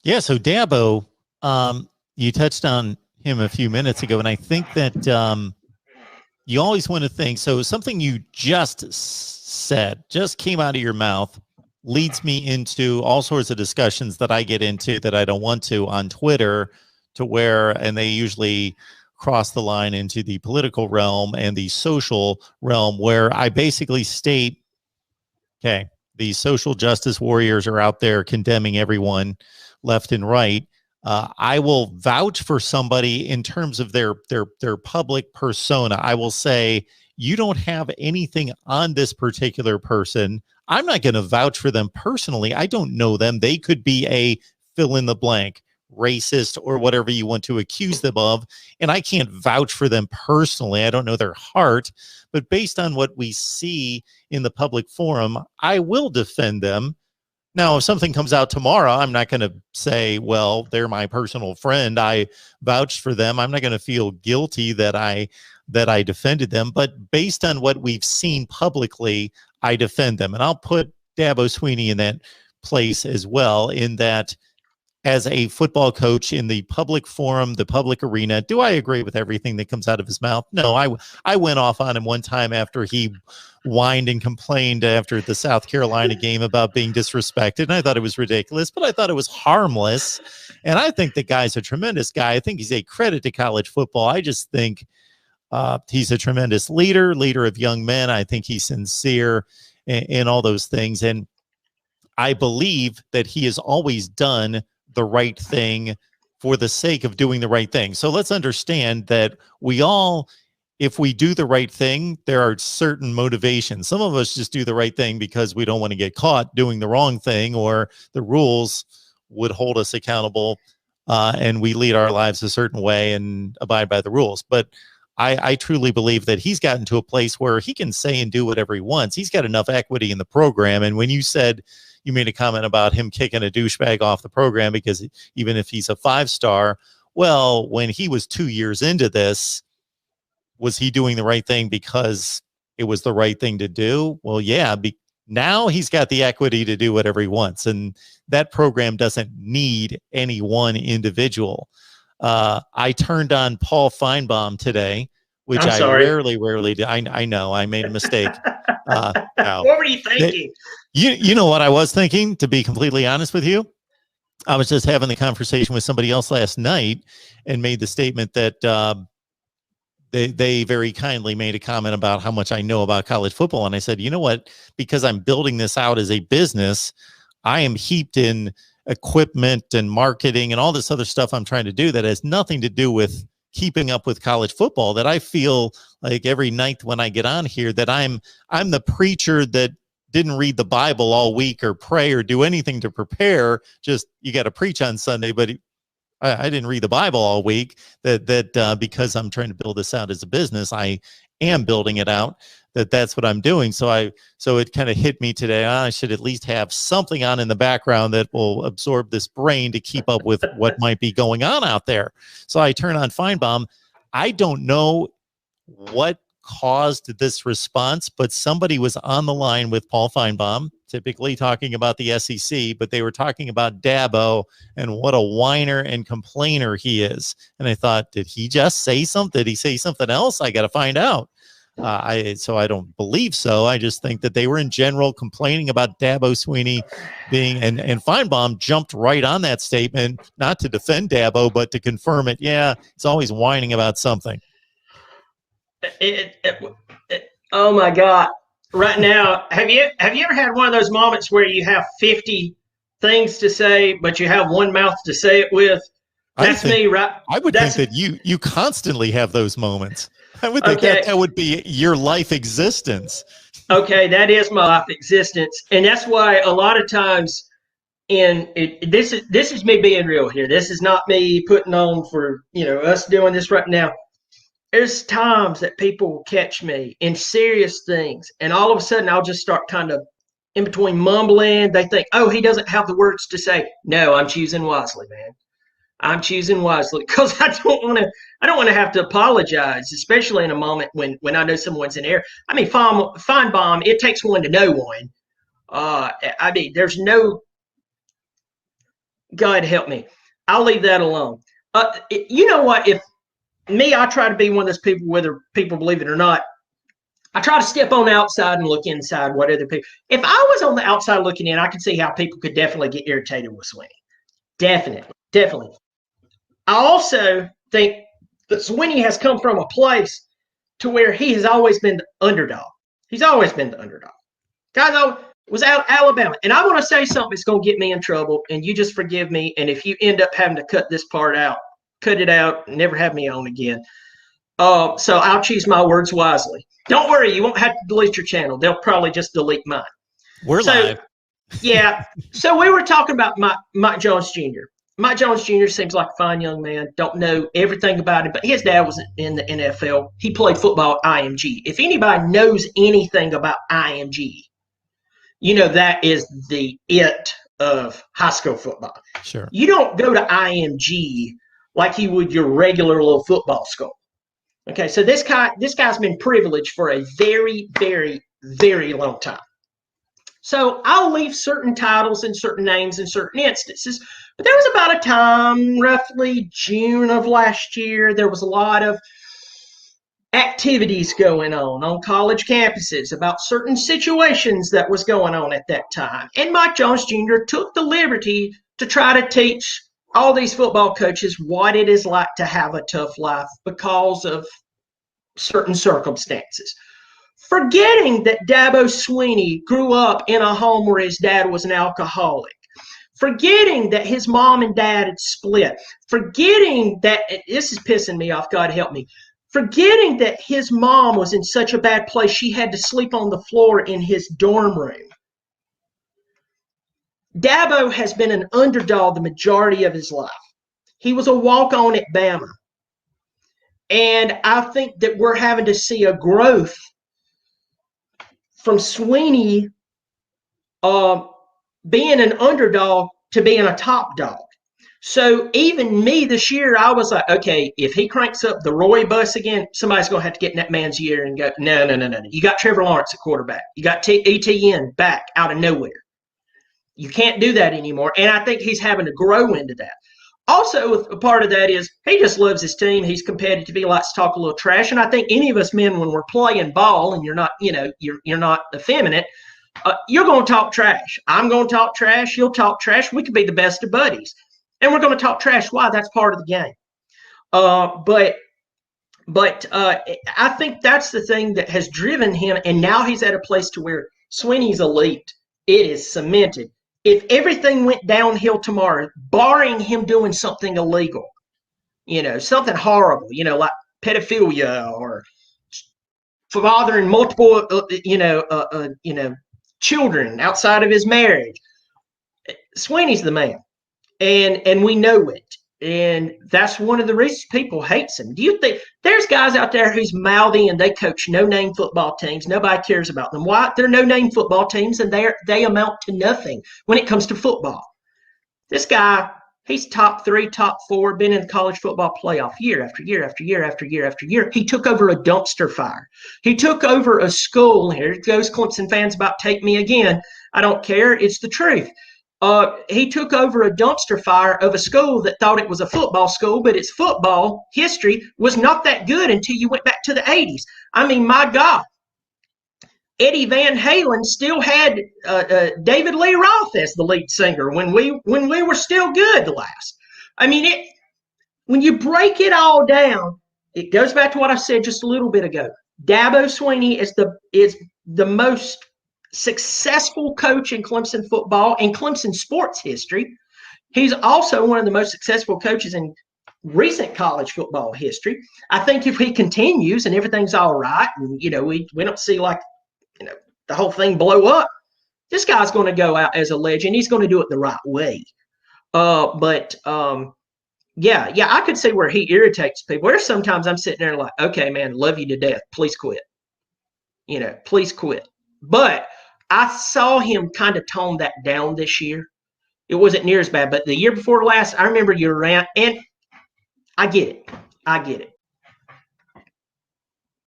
Yeah. So Dabo, you touched on him a few minutes ago, and I think that you always want to think. So something you just said just came out of your mouth leads me into all sorts of discussions that I get into that I don't want to on Twitter, to where, and they usually cross the line into the political realm and the social realm, where I basically state, okay, the social justice warriors are out there condemning everyone left and right. I will vouch for somebody in terms of their public persona. I will say, you don't have anything on this particular person. I'm not going to vouch for them personally. I don't know them. They could be a fill in the blank, racist, or whatever you want to accuse them of. And I can't vouch for them personally. I don't know their heart. But based on what we see in the public forum, I will defend them. Now, if something comes out tomorrow, I'm not going to say, well, they're my personal friend, I vouched for them. I'm not going to feel guilty that I defended them. But based on what we've seen publicly, I defend them. And I'll put Dabo Swinney in that place as well, in that as a football coach in the public forum, the public arena, do I agree with everything that comes out of his mouth? No, I went off on him one time after he whined and complained after the South Carolina game about being disrespected, and I thought it was ridiculous, but I thought it was harmless. And I think the guy's a tremendous guy. I think he's a credit to college football. I just think he's a tremendous leader of young men. I think he's sincere in all those things. And I believe that he has always done the right thing for the sake of doing the right thing. So let's understand that we all, if we do the right thing, there are certain motivations. Some of us just do the right thing because we don't want to get caught doing the wrong thing, or the rules would hold us accountable, and we lead our lives a certain way and abide by the rules. But I truly believe that he's gotten to a place where he can say and do whatever he wants. He's got enough equity in the program. And when you said, you made a comment about him kicking a douchebag off the program because even if he's a 5-star, well, when he was 2 years into this, was he doing the right thing because it was the right thing to do? Well, yeah. Now he's got the equity to do whatever he wants, and that program doesn't need any one individual. I turned on Paul Feinbaum today, which I rarely do. I know I made a mistake. What were you thinking? You know what I was thinking, to be completely honest with you? I was just having the conversation with somebody else last night and made the statement that they very kindly made a comment about how much I know about college football. And I said, you know what? Because I'm building this out as a business, I am heaped in equipment and marketing and all this other stuff I'm trying to do that has nothing to do with keeping up with college football, that I feel like every night when I get on here that I'm the preacher that didn't read the Bible all week or pray or do anything to prepare. Just, you got to preach on Sunday, but I didn't read the Bible all week. That because I'm trying to build this out as a business, I am building it out. That's what I'm doing. So it kind of hit me today. I should at least have something on in the background that will absorb this brain to keep up with what might be going on out there. So I turn on Feinbaum. I don't know what caused this response, but somebody was on the line with Paul Feinbaum, typically talking about the SEC, but they were talking about Dabo and what a whiner and complainer he is. And I thought, did he just say something? Did he say something else? I got to find out. So I don't believe so. I just think that they were in general complaining about Dabo Swinney being, and Feinbaum jumped right on that statement, not to defend Dabo, but to confirm it. Yeah, he's always whining about something. Oh my God! Right now, have you ever had one of those moments where you have 50 things to say, but you have one mouth to say it with? That's me, right? I would think that you constantly have those moments. I would think that would be your life existence. Okay, that is my life existence, and that's why a lot of times, this is me being real here. This is not me putting on for us doing this right now. There's times that people will catch me in serious things, and all of a sudden I'll just start kind of in between mumbling. They think, oh, he doesn't have the words to say. No, I'm choosing wisely, man. I'm choosing wisely because I don't want to have to apologize, especially in a moment when I know someone's in error. I mean, Feinbaum, it takes one to know one. I mean, there's no God help me. I'll leave that alone. You know what? If me, I try to be one of those people, whether people believe it or not. I try to step on the outside and look inside what other people. If I was on the outside looking in, I could see how people could definitely get irritated with Swinney. Definitely, definitely. I also think that Swinney has come from a place to where he has always been the underdog. He's always been the underdog. Guys, was out Alabama, and I want to say something that's going to get me in trouble, and you just forgive me. And if you end up having to cut this part out, cut it out, and never have me on again. So I'll choose my words wisely. Don't worry, you won't have to delete your channel. They'll probably just delete mine. We're live. Yeah. So we were talking about Mike Jones Jr. Mike Jones Jr. seems like a fine young man. Don't know everything about him, but his dad was in the NFL. He played football at IMG. If anybody knows anything about IMG, you know that is the it of high school football. Sure. You don't go to IMG like you would your regular little football school. Okay, so this guy's been privileged for a very, very, very long time. So I'll leave certain titles and certain names in certain instances. But there was about a time, roughly June of last year, there was a lot of activities going on college campuses about certain situations that was going on at that time. And Mike Jones Jr. took the liberty to try to teach all these football coaches what it is like to have a tough life because of certain circumstances. Forgetting that Dabo Swinney grew up in a home where his dad was an alcoholic. Forgetting that his mom and dad had split. Forgetting that, this is pissing me off, God help me. Forgetting that his mom was in such a bad place she had to sleep on the floor in his dorm room. Dabo has been an underdog the majority of his life. He was a walk-on at Bama. And I think that we're having to see a growth from Swinney being an underdog to being a top dog. So even me this year, I was like, okay, if he cranks up the Roy bus again, somebody's going to have to get in that man's ear and go, no. You got Trevor Lawrence at quarterback. You got ETN back out of nowhere. You can't do that anymore. And I think he's having to grow into that. Also, a part of that is he just loves his team. He's competitive. He likes to talk a little trash. And I think any of us men, when we're playing ball and you're not, you're not effeminate, you're going to talk trash. I'm going to talk trash. You'll talk trash. We could be the best of buddies. And we're going to talk trash. Why? That's part of the game. But I think that's the thing that has driven him. And now he's at a place to where Swinney's elite. It is cemented. If everything went downhill tomorrow, barring him doing something illegal, something horrible, like pedophilia or fathering multiple, children outside of his marriage, Swinney's the man, and we know it. And that's one of the reasons people hates him. Do you think there's guys out there who's mouthy and they coach no-name football teams? Nobody cares about them. Why? They're no-name football teams, and they amount to nothing when it comes to football. This guy, he's top 3, top 4, been in the college football playoff year after year after year after year after year. He took over a dumpster fire. He took over a school. Here goes Clemson fans about take me again. I don't care. It's the truth. He took over a dumpster fire of a school that thought it was a football school, but its football history was not that good until you went back to the 80s. I mean, my God. Eddie Van Halen still had David Lee Roth as the lead singer when we were still good last. I mean, when you break it all down, it goes back to what I said just a little bit ago. Dabo Swinney is the most successful coach in Clemson football and Clemson sports history. He's also one of the most successful coaches in recent college football history. I think if he continues and everything's all right, and we don't see the whole thing blow up, this guy's going to go out as a legend. He's going to do it the right way. Yeah, I could see where he irritates people. Where sometimes I'm sitting there like, okay, man, love you to death. Please quit. Please quit. But I saw him kind of tone that down this year. It wasn't near as bad, but the year before last, I remember your rant, and I get it.